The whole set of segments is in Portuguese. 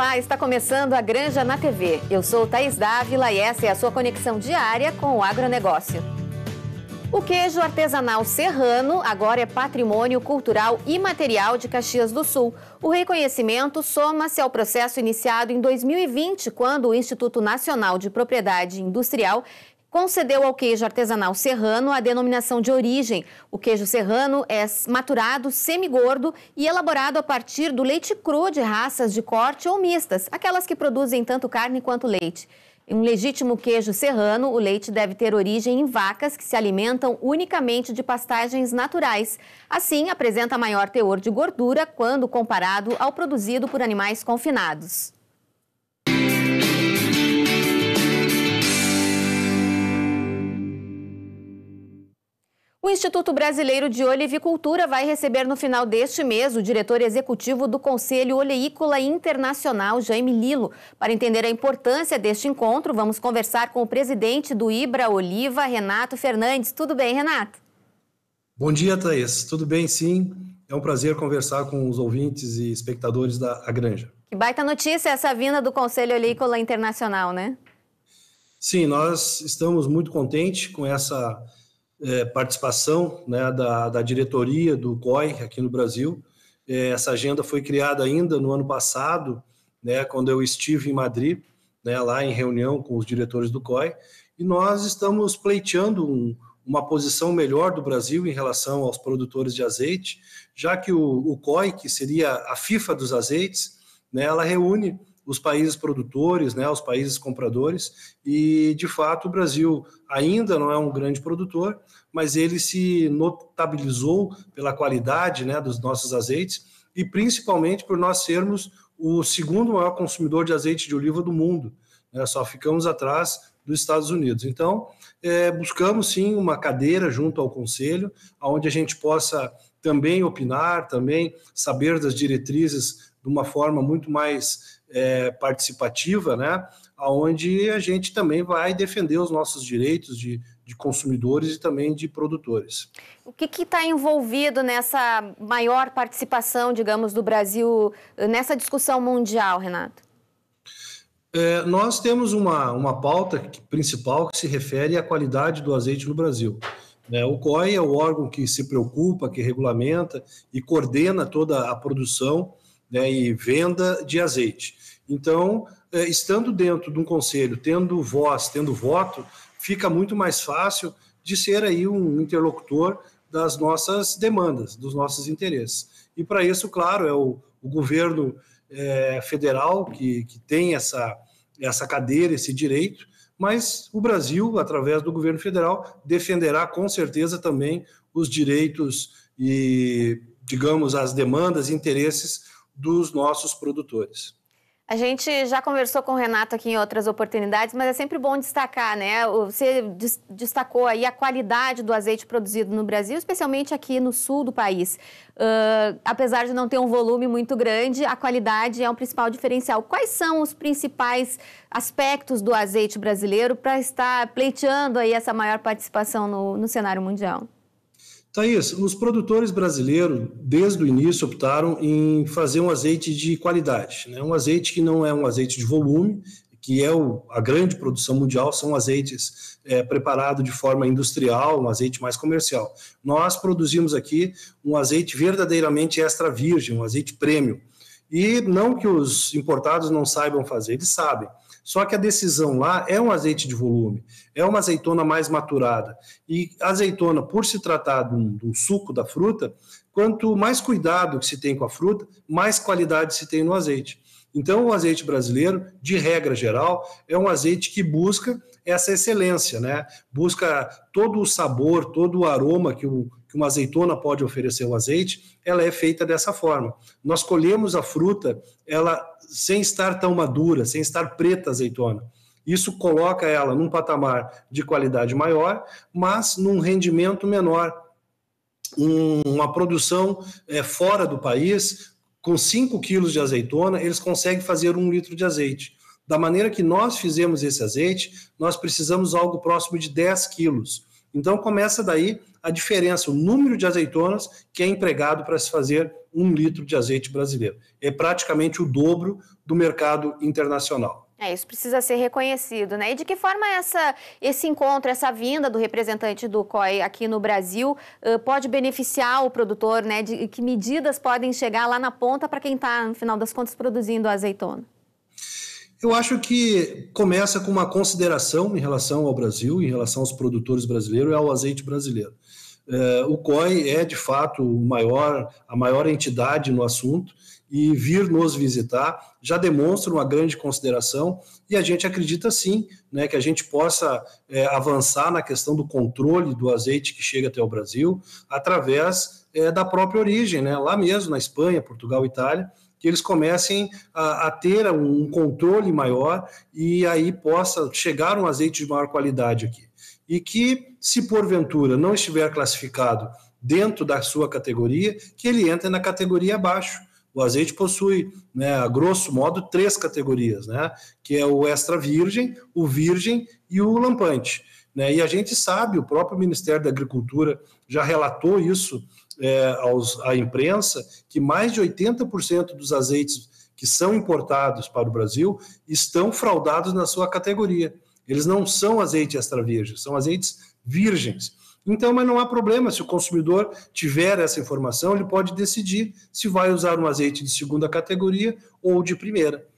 Olá, está começando a Granja na TV. Eu sou Thaís Dávila e essa é a sua conexão diária com o agronegócio. O queijo artesanal serrano agora é patrimônio cultural imaterial de Caxias do Sul. O reconhecimento soma-se ao processo iniciado em 2020, quando o Instituto Nacional de Propriedade Industrial concedeu ao queijo artesanal serrano a denominação de origem. O queijo serrano é maturado semigordo e elaborado a partir do leite cru de raças de corte ou mistas, aquelas que produzem tanto carne quanto leite. Em um legítimo queijo serrano, o leite deve ter origem em vacas que se alimentam unicamente de pastagens naturais. Assim, apresenta maior teor de gordura quando comparado ao produzido por animais confinados. O Instituto Brasileiro de Olevicultura vai receber no final deste mês o diretor executivo do Conselho Oleícola Internacional, Jaime Lillo. Para entender a importância deste encontro, vamos conversar com o presidente do IBRA Oliva, Renato Fernandes. Tudo bem, Renato? Bom dia, Thaís. Tudo bem, sim. É um prazer conversar com os ouvintes e espectadores da Granja. Que baita notícia essa vinda do Conselho Oleícola Internacional, né? Sim, nós estamos muito contentes com essa participação, né, da diretoria do COI aqui no Brasil. Essa agenda foi criada ainda no ano passado, né, quando eu estive em Madrid, né, lá em reunião com os diretores do COI, e nós estamos pleiteando uma posição melhor do Brasil em relação aos produtores de azeite, já que o COI, que seria a FIFA dos azeites, né, ela reúne os países produtores, né, os países compradores, e de fato o Brasil ainda não é um grande produtor, mas ele se notabilizou pela qualidade, né, dos nossos azeites e principalmente por nós sermos o segundo maior consumidor de azeite de oliva do mundo, né, só ficamos atrás dos Estados Unidos. Então, buscamos sim uma cadeira junto ao Conselho, onde a gente possa também opinar, também saber das diretrizes de uma forma muito mais participativa, né? Onde a gente também vai defender os nossos direitos de consumidores e também de produtores. O que está envolvido nessa maior participação, digamos, do Brasil nessa discussão mundial, Renato? Nós temos uma pauta principal que se refere à qualidade do azeite no Brasil. O COI é o órgão que se preocupa, que regulamenta e coordena toda a produção, né, e venda de azeite. Então, estando dentro de um conselho, tendo voz, tendo voto, fica muito mais fácil de ser aí um interlocutor das nossas demandas, dos nossos interesses. E para isso, claro, é o governo federal que tem essa cadeira, esse direito, mas o Brasil, através do governo federal, defenderá com certeza também os direitos e, digamos, as demandas e interesses dos nossos produtores. A gente já conversou com o Renato aqui em outras oportunidades, mas é sempre bom destacar, né? Você destacou aí a qualidade do azeite produzido no Brasil, especialmente aqui no sul do país. Apesar de não ter um volume muito grande, a qualidade é um principal diferencial. Quais são os principais aspectos do azeite brasileiro para estar pleiteando aí essa maior participação no cenário mundial? Thaís, os produtores brasileiros, desde o início, optaram em fazer um azeite de qualidade, né? Um azeite que não é um azeite de volume, que é a grande produção mundial, são azeites preparados de forma industrial, um azeite mais comercial. Nós produzimos aqui um azeite verdadeiramente extra virgem, um azeite premium. E não que os importados não saibam fazer, eles sabem. Só que a decisão lá é um azeite de volume, é uma azeitona mais maturada. E a azeitona, por se tratar de um suco da fruta, quanto mais cuidado que se tem com a fruta, mais qualidade se tem no azeite. Então, o azeite brasileiro, de regra geral, é um azeite que busca essa excelência, né? Busca todo o sabor, todo o aroma que uma azeitona pode oferecer ao azeite, ela é feita dessa forma. Nós colhemos a fruta, ela sem estar tão madura, sem estar preta a azeitona. Isso coloca ela num patamar de qualidade maior, mas num rendimento menor. Uma produção fora do país, com 5 quilos de azeitona, eles conseguem fazer 1 litro de azeite. Da maneira que nós fizemos esse azeite, nós precisamos algo próximo de 10 quilos. Então começa daí a diferença, o número de azeitonas que é empregado para se fazer 1 litro de azeite brasileiro. É praticamente o dobro do mercado internacional. Isso precisa ser reconhecido, né? E de que forma esse encontro, essa vinda do representante do COI aqui no Brasil pode beneficiar o produtor, né? De que medidas podem chegar lá na ponta para quem está, no final das contas, produzindo a azeitona? Eu acho que começa com uma consideração em relação ao Brasil, em relação aos produtores brasileiros e ao azeite brasileiro. O COI é, de fato, a maior entidade no assunto, e vir nos visitar já demonstra uma grande consideração, e a gente acredita sim, né, que a gente possa avançar na questão do controle do azeite que chega até o Brasil através da própria origem, né, lá mesmo na Espanha, Portugal, Itália, que eles comecem a ter um controle maior e aí possa chegar um azeite de maior qualidade aqui. E que, se porventura não estiver classificado dentro da sua categoria, que ele entre na categoria abaixo. O azeite possui, né, a grosso modo, 3 categorias, né, que é o extra virgem, o virgem e o lampante. Né, e a gente sabe, o próprio Ministério da Agricultura já relatou isso à imprensa, que mais de 80% dos azeites que são importados para o Brasil estão fraudados na sua categoria. Eles não são azeite extra virgem, são azeites virgens. Então, mas não há problema, se o consumidor tiver essa informação, ele pode decidir se vai usar um azeite de segunda categoria ou de primeira.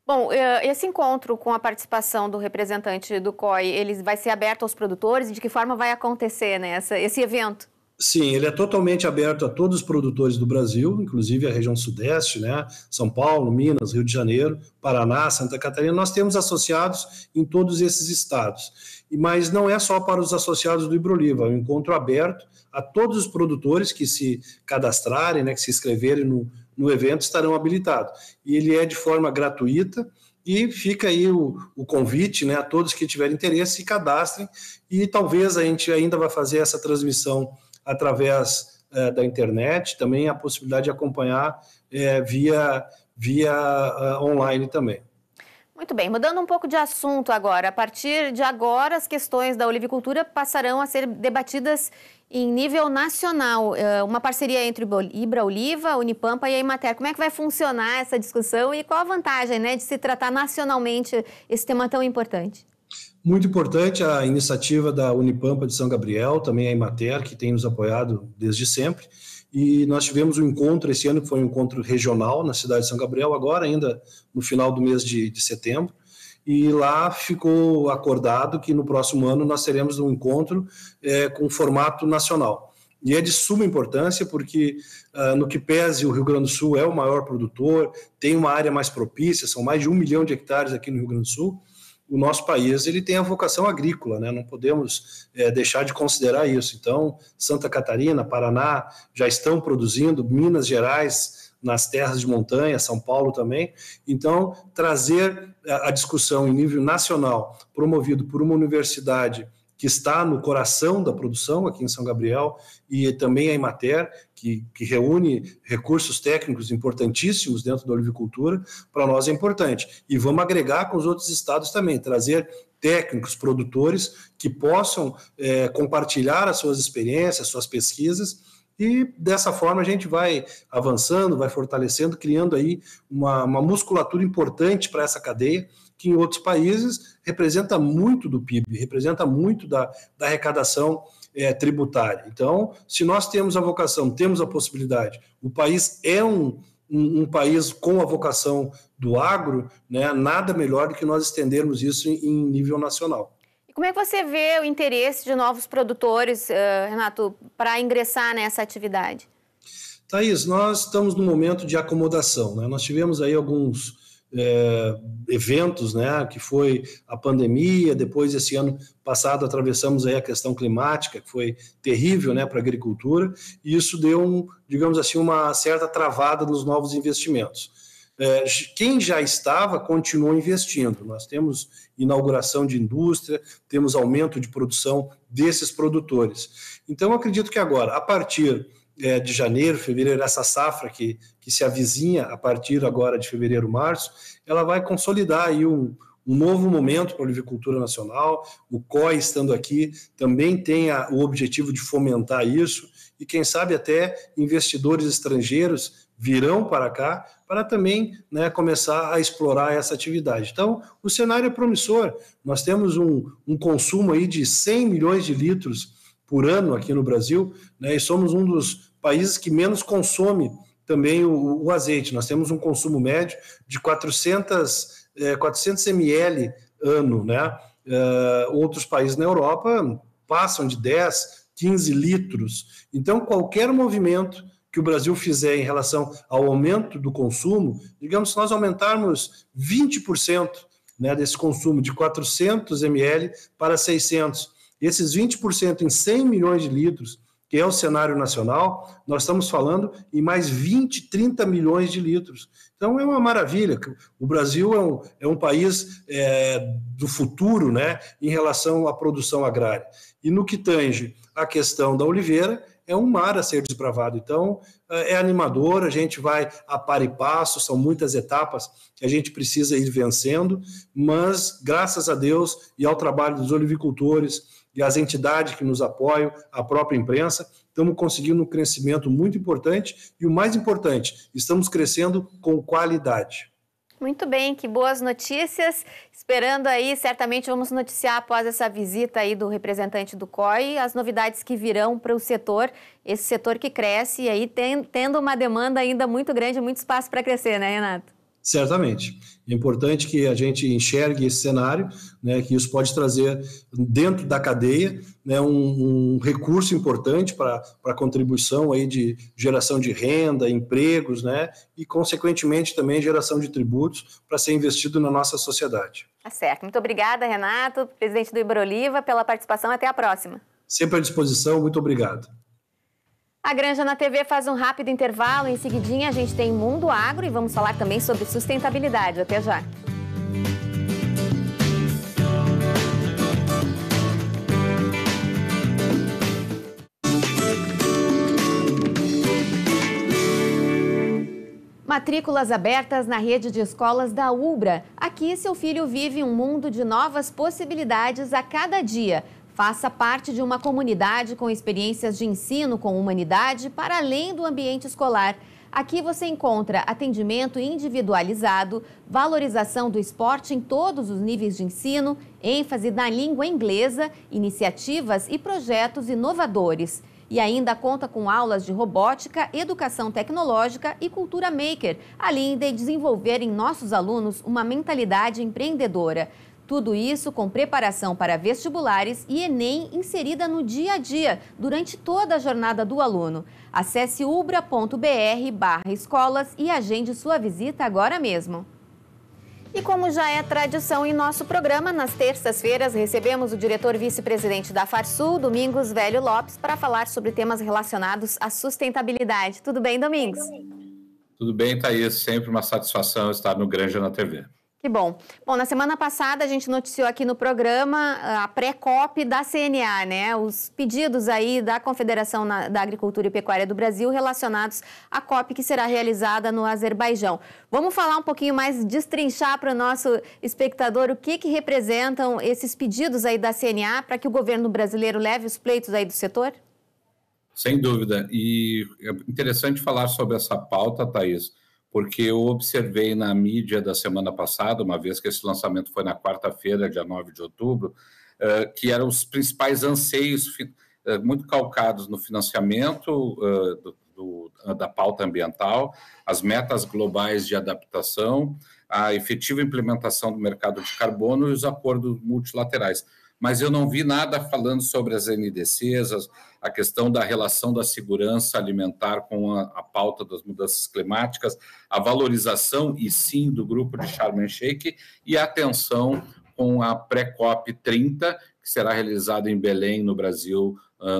Bom, esse encontro com a participação do representante do COI, ele vai ser aberto aos produtores? E de que forma vai acontecer, né, esse evento? Sim, ele é totalmente aberto a todos os produtores do Brasil, inclusive a região sudeste, né? São Paulo, Minas, Rio de Janeiro, Paraná, Santa Catarina. Nós temos associados em todos esses estados. Mas não é só para os associados do Hidroliva, é um encontro aberto a todos os produtores que se cadastrarem, né, que se inscreverem no evento, estarão habilitados. E ele é de forma gratuita. E fica aí o convite, né, a todos que tiverem interesse, se cadastrem, e talvez a gente ainda vai fazer essa transmissão através da internet, também a possibilidade de acompanhar via online também. Muito bem, mudando um pouco de assunto agora, a partir de agora as questões da olivicultura passarão a ser debatidas em nível nacional, uma parceria entre Ibraoliva, Unipampa e a Emater. Como é que vai funcionar essa discussão e qual a vantagem, né, de se tratar nacionalmente esse tema tão importante? Muito importante a iniciativa da Unipampa de São Gabriel, também a Emater, que tem nos apoiado desde sempre. E nós tivemos um encontro esse ano, que foi um encontro regional na cidade de São Gabriel, agora ainda no final do mês de setembro. E lá ficou acordado que no próximo ano nós teremos um encontro com formato nacional. E é de suma importância porque, no que pese, o Rio Grande do Sul é o maior produtor, tem uma área mais propícia, são mais de 1 milhão de hectares aqui no Rio Grande do Sul. O nosso país ele tem a vocação agrícola, né? Não podemos deixar de considerar isso. Então, Santa Catarina, Paraná já estão produzindo, Minas Gerais nas terras de montanha, São Paulo também. Então, trazer a discussão em nível nacional, promovido por uma universidade que está no coração da produção aqui em São Gabriel, e também a Emater, que reúne recursos técnicos importantíssimos dentro da olivicultura, para nós é importante. E vamos agregar com os outros estados também, trazer técnicos, produtores que possam compartilhar as suas experiências, suas pesquisas, e dessa forma a gente vai avançando, vai fortalecendo, criando aí uma musculatura importante para essa cadeia, que em outros países representa muito do PIB, representa muito da arrecadação tributária. Então, se nós temos a vocação, temos a possibilidade, o país é um país com a vocação do agro, né, nada melhor do que nós estendermos isso em nível nacional. E como é que você vê o interesse de novos produtores, Renato, para ingressar nessa atividade? Thaís, nós estamos num momento de acomodação, né? Nós tivemos aí alguns eventos, né, que foi a pandemia, depois esse ano passado atravessamos aí a questão climática, que foi terrível, né, para a agricultura, e isso deu, digamos assim, uma certa travada nos novos investimentos. Quem já estava continuou investindo, nós temos inauguração de indústria, temos aumento de produção desses produtores. Então, eu acredito que agora, a partir de janeiro, fevereiro, essa safra que se avizinha a partir agora de fevereiro, março, ela vai consolidar aí um um novo momento para a olivicultura nacional. O COI, estando aqui, também tem o objetivo de fomentar isso, e quem sabe até investidores estrangeiros virão para cá para também, né, começar a explorar essa atividade. Então, o cenário é promissor. Nós temos um consumo aí de 100 milhões de litros por ano aqui no Brasil, né, e somos um dos países que menos consome também o azeite. Nós temos um consumo médio de 400 ml ano, né? Outros países na Europa passam de 10, 15 litros. Então, qualquer movimento que o Brasil fizer em relação ao aumento do consumo, digamos, se nós aumentarmos 20%, né, desse consumo de 400 ml para 600, esses 20% em 100 milhões de litros, que é o cenário nacional, nós estamos falando em mais 20, 30 milhões de litros. Então é uma maravilha. O Brasil é um país do futuro, né, em relação à produção agrária. E no que tange a questão da oliveira, é um mar a ser desbravado. Então, é animador, a gente vai a par e passo, são muitas etapas que a gente precisa ir vencendo, mas, graças a Deus e ao trabalho dos olivicultores e as entidades que nos apoiam, a própria imprensa, estamos conseguindo um crescimento muito importante e, o mais importante, estamos crescendo com qualidade. Muito bem, que boas notícias. Esperando aí, certamente vamos noticiar após essa visita aí do representante do COI, as novidades que virão para o setor, esse setor que cresce e aí tendo uma demanda ainda muito grande, muito espaço para crescer, né, Renato? Certamente. É importante que a gente enxergue esse cenário, né, que isso pode trazer dentro da cadeia, né, um recurso importante para a contribuição aí de geração de renda, empregos, né, e, consequentemente, também geração de tributos para ser investido na nossa sociedade. Tá certo. Muito obrigada, Renato, presidente do Iberoliva, pela participação. Até a próxima. Sempre à disposição. Muito obrigado. A Granja na TV faz um rápido intervalo. Em seguidinha, a gente tem Mundo Agro e vamos falar também sobre sustentabilidade. Até já. Matrículas abertas na rede de escolas da Ubra. Aqui, seu filho vive um mundo de novas possibilidades a cada dia. Faça parte de uma comunidade com experiências de ensino com humanidade para além do ambiente escolar. Aqui você encontra atendimento individualizado, valorização do esporte em todos os níveis de ensino, ênfase na língua inglesa, iniciativas e projetos inovadores. E ainda conta com aulas de robótica, educação tecnológica e cultura maker, além de desenvolver em nossos alunos uma mentalidade empreendedora. Tudo isso com preparação para vestibulares e Enem inserida no dia a dia, durante toda a jornada do aluno. Acesse ubra.br/escolas e agende sua visita agora mesmo. E como já é tradição em nosso programa, nas terças-feiras recebemos o diretor vice-presidente da Farsul, Domingos Velho Lopes, para falar sobre temas relacionados à sustentabilidade. Tudo bem, Domingos? Tudo bem, Thaís. Sempre uma satisfação estar no Granja na TV. Que bom. Bom, na semana passada a gente noticiou aqui no programa a pré-COP da CNA, né? Os pedidos aí da Confederação da Agricultura e Pecuária do Brasil relacionados à COP que será realizada no Azerbaijão. Vamos falar um pouquinho mais, destrinchar para o nosso espectador o que representam esses pedidos aí da CNA para que o governo brasileiro leve os pleitos aí do setor? Sem dúvida. E é interessante falar sobre essa pauta, Thaís, porque eu observei na mídia da semana passada, uma vez que esse lançamento foi na quarta-feira, dia 9 de outubro, que eram os principais anseios muito calcados no financiamento da pauta ambiental, as metas globais de adaptação, a efetiva implementação do mercado de carbono e os acordos multilaterais. Mas eu não vi nada falando sobre as NDCs, a questão da relação da segurança alimentar com a pauta das mudanças climáticas, a valorização, e sim, do grupo de Sharm el-Sheikh e a atenção com a pré-COP 30, que será realizada em Belém, no Brasil,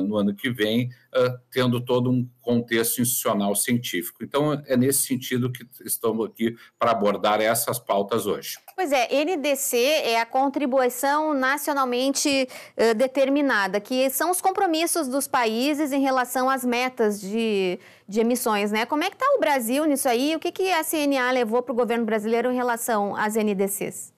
no ano que vem, tendo todo um contexto institucional científico. Então, é nesse sentido que estamos aqui para abordar essas pautas hoje. Pois é, NDC é a contribuição nacionalmente determinada, que são os compromissos dos países em relação às metas de emissões, né? Como é que está o Brasil nisso aí? O que a CNA levou para o governo brasileiro em relação às NDCs?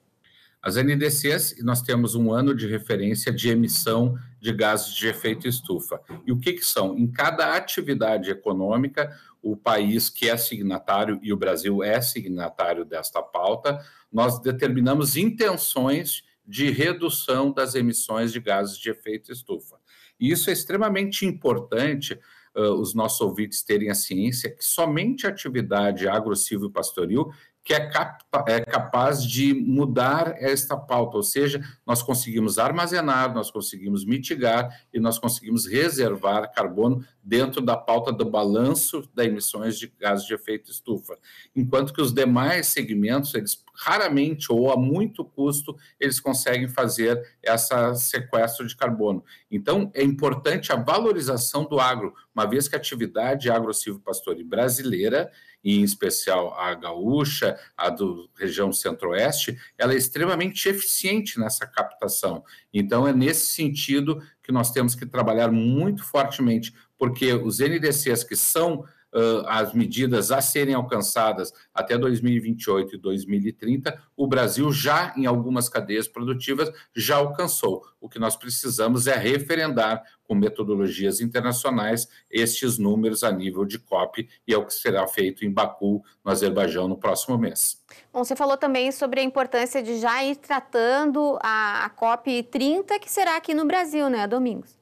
As NDCs, nós temos um ano de referência de emissão de gases de efeito estufa. E o que são? Em cada atividade econômica, o país que é signatário, e o Brasil é signatário desta pauta, nós determinamos intenções de redução das emissões de gases de efeito estufa. E isso é extremamente importante, os nossos ouvintes terem a ciência que somente a atividade agro-silvio-pastoril que é capaz de mudar esta pauta, ou seja, nós conseguimos armazenar, nós conseguimos mitigar e nós conseguimos reservar carbono dentro da pauta do balanço das emissões de gases de efeito estufa, enquanto que os demais segmentos, eles raramente ou a muito custo, eles conseguem fazer esse sequestro de carbono. Então, é importante a valorização do agro, uma vez que a atividade agro-silvopastoril brasileira, e em especial a gaúcha, a do região centro-oeste, ela é extremamente eficiente nessa captação. Então, é nesse sentido que nós temos que trabalhar muito fortemente, porque os NDCs que são as medidas a serem alcançadas até 2028 e 2030, o Brasil já, em algumas cadeias produtivas, já alcançou. O que nós precisamos é referendar com metodologias internacionais estes números a nível de COP, e é o que será feito em Baku, no Azerbaijão, no próximo mês. Bom, você falou também sobre a importância de já ir tratando a COP 30, que será aqui no Brasil, né, Domingos?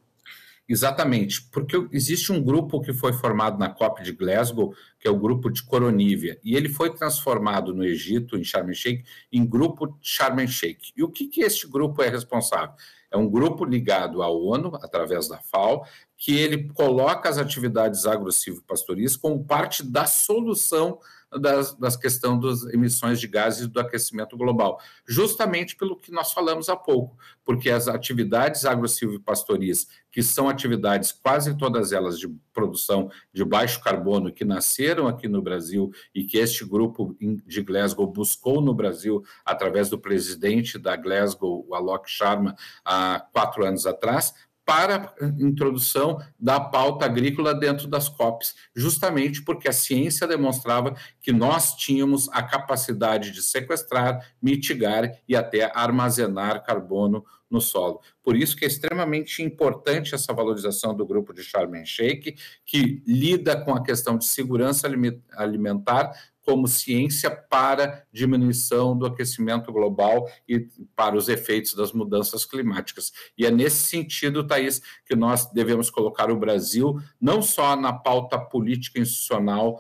Exatamente, porque existe um grupo que foi formado na COP de Glasgow, que é o grupo de Coronívia, e ele foi transformado no Egito, em Sharm el-Sheikh, em grupo Sharm el-Sheikh. E o que este grupo é responsável? É um grupo ligado à ONU, através da FAO, que ele coloca as atividades agro-silvopastoris como parte da solução das questões das emissões de gases do aquecimento global, justamente pelo que nós falamos há pouco, porque as atividades agro-silvopastoris, que são atividades quase todas elas de produção de baixo carbono, que nasceram aqui no Brasil e que este grupo de Glasgow buscou no Brasil através do presidente da Glasgow, o Alok Sharma, há 4 anos atrás, para a introdução da pauta agrícola dentro das COPs, justamente porque a ciência demonstrava que nós tínhamos a capacidade de sequestrar, mitigar e até armazenar carbono no solo. Por isso que é extremamente importante essa valorização do grupo de Sharm el-Sheikh, que lida com a questão de segurança alimentar como ciência para diminuição do aquecimento global e para os efeitos das mudanças climáticas. E é nesse sentido, Thaís, que nós devemos colocar o Brasil não só na pauta política institucional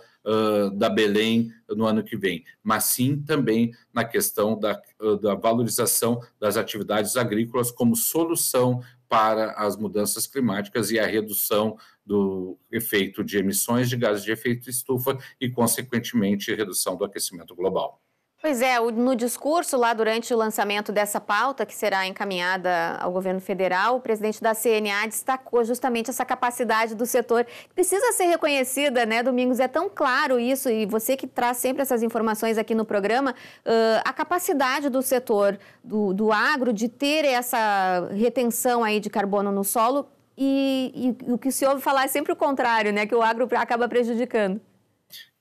da Belém no ano que vem, mas sim também na questão da valorização das atividades agrícolas como solução para as mudanças climáticas e a redução do efeito de emissões de gases de efeito estufa e, consequentemente, redução do aquecimento global. Pois é, no discurso lá durante o lançamento dessa pauta, que será encaminhada ao governo federal, o presidente da CNA destacou justamente essa capacidade do setor, que precisa ser reconhecida, né, Domingos? É tão claro isso, e você que traz sempre essas informações aqui no programa, a capacidade do setor do agro de ter essa retenção aí de carbono no solo, e o que se ouve falar é sempre o contrário, né, que o agro acaba prejudicando.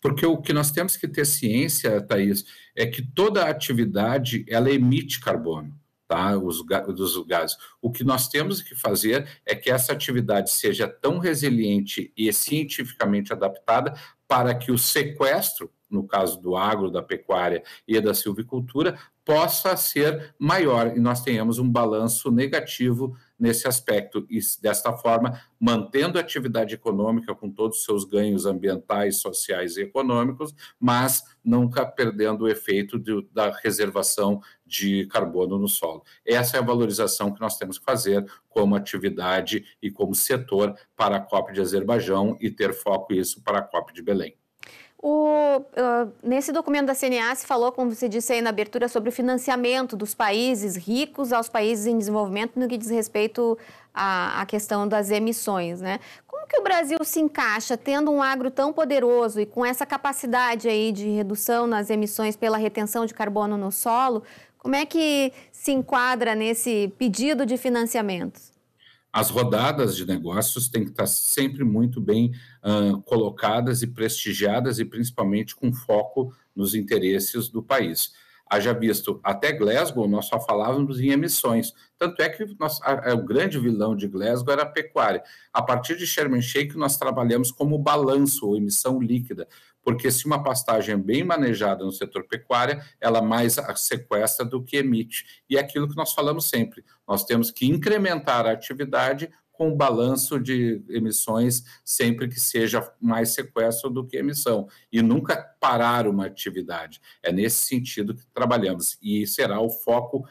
Porque o que nós temos que ter ciência, Thaís, é que toda atividade, ela emite carbono, tá? Dos gases. O que nós temos que fazer é que essa atividade seja tão resiliente e cientificamente adaptada para que o sequestro, no caso do agro, da pecuária e da silvicultura, possa ser maior e nós tenhamos um balanço negativo nesse aspecto e, desta forma, mantendo a atividade econômica com todos os seus ganhos ambientais, sociais e econômicos, mas nunca perdendo o efeito da reservação de carbono no solo. Essa é a valorização que nós temos que fazer como atividade e como setor para a COP de Azerbaijão e ter foco isso para a COP de Belém. Nesse documento da CNA se falou, como você disse aí na abertura, sobre o financiamento dos países ricos aos países em desenvolvimento no que diz respeito à questão das emissões, né? Como que o Brasil se encaixa tendo um agro tão poderoso e com essa capacidade aí de redução nas emissões pela retenção de carbono no solo? Como é que se enquadra nesse pedido de financiamentos? As rodadas de negócios têm que estar sempre muito bem colocadas e prestigiadas e principalmente com foco nos interesses do país. Haja visto, até Glasgow nós só falávamos em emissões. Tanto é que o grande vilão de Glasgow era a pecuária. A partir de Sharm el-Sheikh, nós trabalhamos como balanço ou emissão líquida, porque se uma pastagem é bem manejada no setor pecuária, ela mais sequestra do que emite. E é aquilo que nós falamos sempre, nós temos que incrementar a atividade com o balanço de emissões sempre que seja mais sequestro do que emissão, e nunca parar uma atividade. É nesse sentido que trabalhamos, e será o foco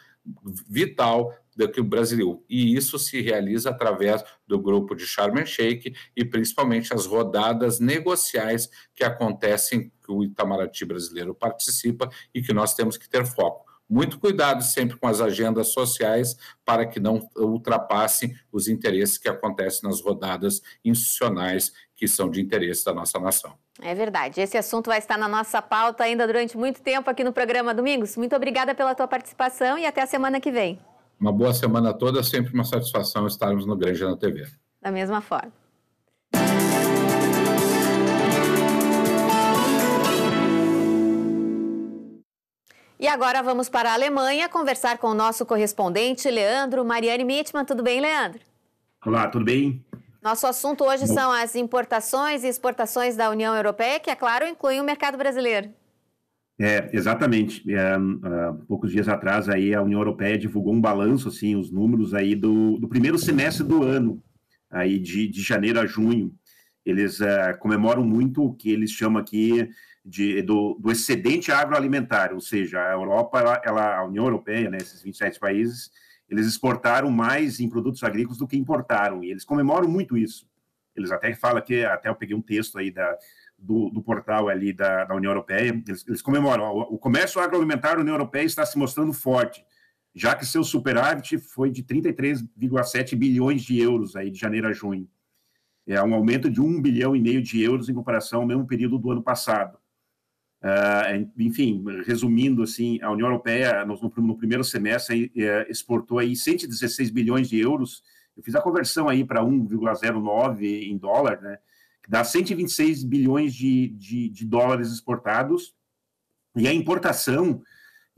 vital do Brasil. E isso se realiza através do grupo de Sharm el-Sheikh e principalmente as rodadas negociais que acontecem, que o Itamaraty brasileiro participa e que nós temos que ter foco. Muito cuidado sempre com as agendas sociais para que não ultrapassem os interesses que acontecem nas rodadas institucionais que são de interesse da nossa nação. É verdade. Esse assunto vai estar na nossa pauta ainda durante muito tempo aqui no programa Domingos. Muito obrigada pela tua participação e até a semana que vem. Uma boa semana toda, sempre uma satisfação estarmos no Granja na TV. Da mesma forma. E agora vamos para a Alemanha conversar com o nosso correspondente, Leandro Mariani Mitman. Tudo bem, Leandro? Olá, tudo bem? Nosso assunto hoje são as importações e exportações da União Europeia, que, é claro, incluem o mercado brasileiro. Exatamente. Poucos dias atrás, aí, a União Europeia divulgou um balanço, assim, os números aí do primeiro semestre do ano, aí de janeiro a junho. Eles comemoram muito o que eles chamam aqui do excedente agroalimentar, ou seja, a Europa, a União Europeia, né, esses 27 países, eles exportaram mais em produtos agrícolas do que importaram, e eles comemoram muito isso. Eles até falam que, até eu peguei um texto aí do portal ali da União Europeia, eles comemoram, o comércio agroalimentar da União Europeia está se mostrando forte, já que seu superávit foi de 33,7 bilhões de euros aí de janeiro a junho. É um aumento de 1,5 bilhão de euros em comparação ao mesmo período do ano passado. Enfim, resumindo, assim, a União Europeia, no primeiro semestre, exportou aí 116 bilhões de euros. Eu fiz a conversão aí para 1,09 em dólar, né? Que dá 126 bilhões de dólares exportados. E a importação,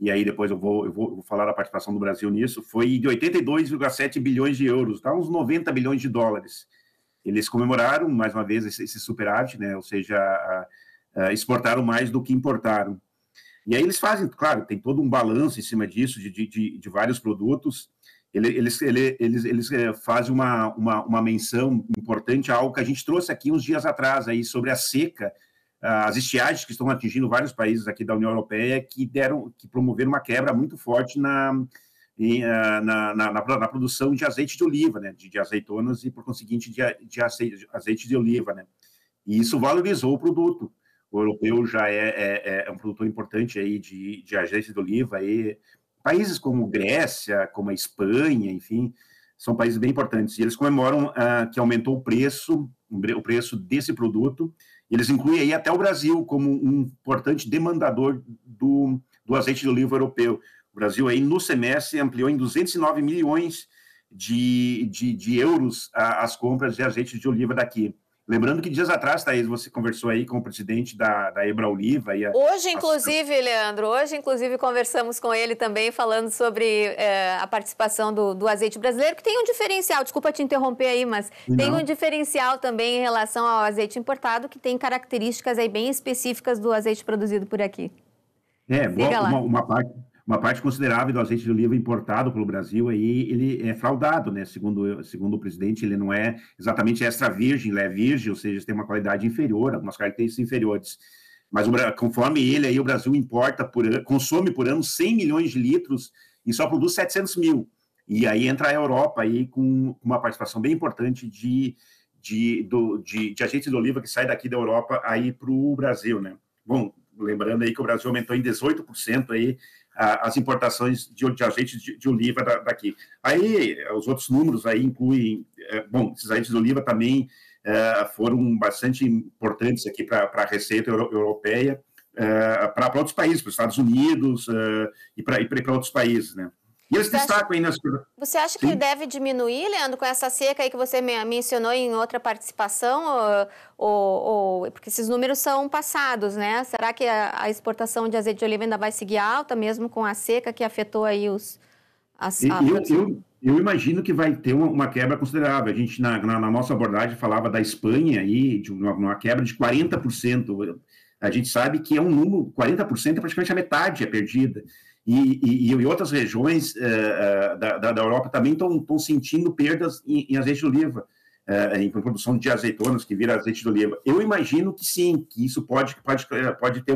e aí depois eu vou falar da participação do Brasil nisso, foi de 82,7 bilhões de euros, dá uns 90 bilhões de dólares. Eles comemoraram, mais uma vez, esse superávit, né? Ou seja, exportaram mais do que importaram. E aí eles fazem, claro, tem todo um balanço em cima disso, de vários produtos. Eles fazem uma menção importante a algo que a gente trouxe aqui uns dias atrás, aí, sobre a seca, as estiagens que estão atingindo vários países aqui da União Europeia, que promoveram uma quebra muito forte na produção de azeite de oliva, né, de azeitonas e, por conseguinte, de azeite de oliva, né. E isso valorizou o produto. O europeu já é um produtor importante aí de azeite de oliva. Aí, países como Grécia, como a Espanha, enfim, são países bem importantes. E eles comemoram que aumentou o preço desse produto. Eles incluem aí até o Brasil como um importante demandador do azeite de oliva europeu. O Brasil aí no semestre ampliou em 209 milhões de euros as compras de azeite de oliva daqui. Lembrando que dias atrás, Thaís, você conversou aí com o presidente da Ebra Oliva. Hoje, inclusive, Leandro, conversamos com ele também, falando sobre a participação do azeite brasileiro, que tem um diferencial, desculpa te interromper aí, mas tem um diferencial também em relação ao azeite importado, que tem características aí bem específicas do azeite produzido por aqui. Uma parte considerável do azeite de oliva importado pelo Brasil, aí ele é fraudado, né? Segundo o presidente, ele não é exatamente extra virgem, ele é virgem, ou seja, tem uma qualidade inferior, algumas características inferiores. Mas conforme ele, aí o Brasil consome por ano 100 milhões de litros e só produz 700 mil. E aí entra a Europa aí com uma participação bem importante de azeite de oliva que sai daqui da Europa aí para o Brasil, né? Bom, lembrando aí que o Brasil aumentou em 18% aí as importações de azeite de oliva daqui. Aí, os outros números aí incluem, esses azeites de oliva também foram bastante importantes aqui para a receita europeia, para outros países, para os Estados Unidos e para outros países, né? E eles destacam aí nas... Você acha que deve diminuir, Leandro, com essa seca aí que você mencionou em outra participação? Porque esses números são passados, né? Será que a exportação de azeite de oliva ainda vai seguir alta, mesmo com a seca que afetou aí Eu imagino que vai ter uma quebra considerável. A gente, na nossa abordagem, falava da Espanha aí, de uma quebra de 40%. A gente sabe que é um número, 40% é praticamente a metade é perdida. E outras regiões da Europa também estão sentindo perdas em azeite de oliva, em produção de azeitonas, que vira azeite de oliva. Eu imagino que sim, que isso pode ter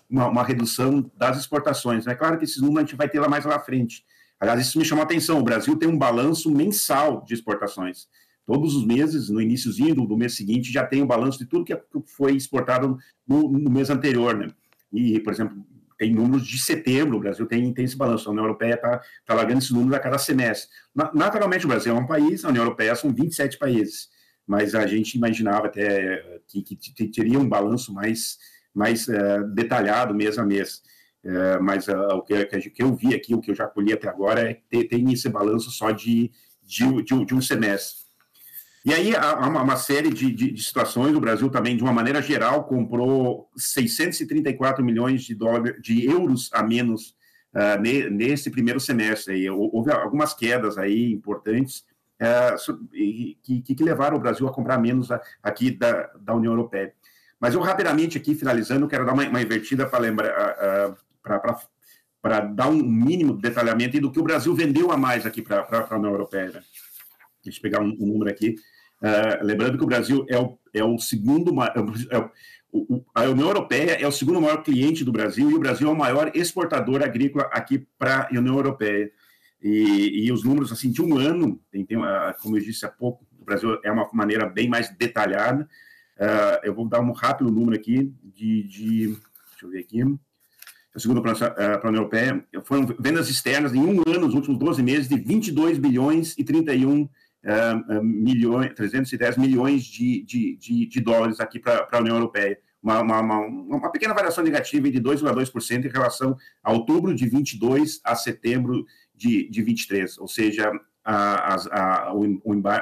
uma redução das exportações. É claro que esses números a gente vai ter lá mais lá à frente. Aliás, isso me chamou a atenção. O Brasil tem um balanço mensal de exportações. Todos os meses, no iniciozinho do mês seguinte, já tem o balanço de tudo que foi exportado no mês anterior, né? E, por exemplo, tem números de setembro, o Brasil tem esse balanço. A União Europeia está largando esses números a cada semestre. Naturalmente, o Brasil é um país, a União Europeia são 27 países, mas a gente imaginava até que teria um balanço mais detalhado mês a mês. Mas o que eu vi aqui, o que eu já colhi até agora, é que tem esse balanço só de um semestre. E aí há uma série de situações. O Brasil também, de uma maneira geral, comprou 634 milhões de euros a menos nesse primeiro semestre. Aí. Houve algumas quedas aí importantes que levaram o Brasil a comprar menos aqui da União Europeia. Mas eu rapidamente aqui, finalizando, quero dar uma invertida para lembrar, para dar um mínimo de detalhamento do que o Brasil vendeu a mais aqui para a União Europeia. Né? Deixa eu pegar um número aqui. Lembrando que o Brasil é o segundo a União Europeia é o segundo maior cliente do Brasil e o Brasil é o maior exportador agrícola aqui para a União Europeia. E os números assim de um ano, como eu disse há pouco, o Brasil é uma maneira bem mais detalhada. Eu vou dar um rápido número aqui deixa eu ver aqui. Segundo para a União Europeia, foram vendas externas em um ano, nos últimos 12 meses, de 22 bilhões e 310 milhões de dólares aqui para a União Europeia. Uma pequena variação negativa de 2,2% em relação a outubro de 22 a setembro de 23. Ou seja,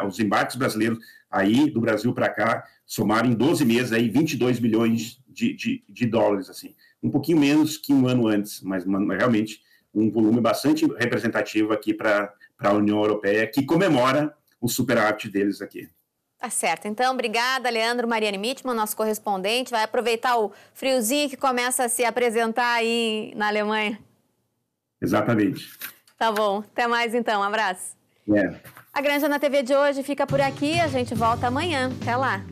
os embarques brasileiros aí do Brasil para cá somaram em 12 meses aí 22 bilhões de dólares, assim. Um pouquinho menos que um ano antes, mas realmente um volume bastante representativo aqui para a União Europeia, que comemora o superávit deles aqui. Tá certo. Então, obrigada, Leandro Mariani Mitman, nosso correspondente. Vai aproveitar o friozinho que começa a se apresentar aí na Alemanha. Exatamente. Tá bom. Até mais, então. Um abraço. É. A Granja na TV de hoje fica por aqui. A gente volta amanhã. Até lá.